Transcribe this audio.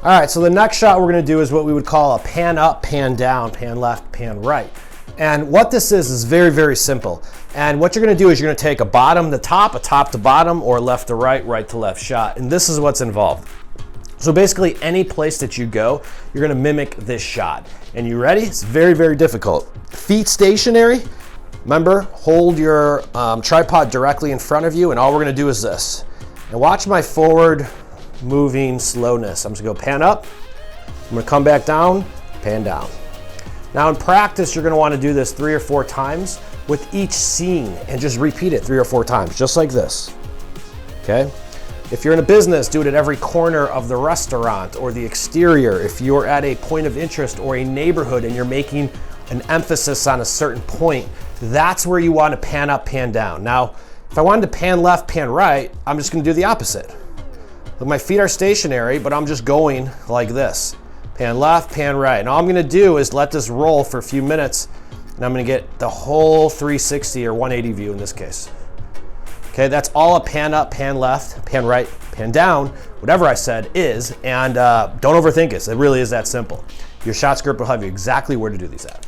All right, so the next shot we're gonna do is what we would call a pan up, pan down, pan left, pan right. And what this is very, very simple. And what you're gonna do is you're gonna take a bottom to top, a top to bottom, or left to right, right to left shot. And this is what's involved. So basically any place that you go, you're gonna mimic this shot. And you ready? It's very, very difficult. Feet stationary. Remember, hold your tripod directly in front of you, and all we're gonna do is this. And watch my forward moving slowness. I'm just gonna go pan up, I'm gonna come back down, pan down. Now in practice, you're gonna wanna do this 3 or 4 times with each scene and just repeat it 3 or 4 times, just like this, okay? If you're in a business, do it at every corner of the restaurant or the exterior. If you're at a point of interest or a neighborhood and you're making an emphasis on a certain point, that's where you wanna pan up, pan down. Now, if I wanted to pan left, pan right, I'm just gonna do the opposite. Look, my feet are stationary, but I'm just going like this. Pan left, pan right. And all I'm gonna do is let this roll for a few minutes, and I'm gonna get the whole 360 or 180 view in this case. Okay, that's all a pan up, pan left, pan right, pan down, whatever I said is, and don't overthink it. It really is that simple. Your shot script will have you exactly where to do these at.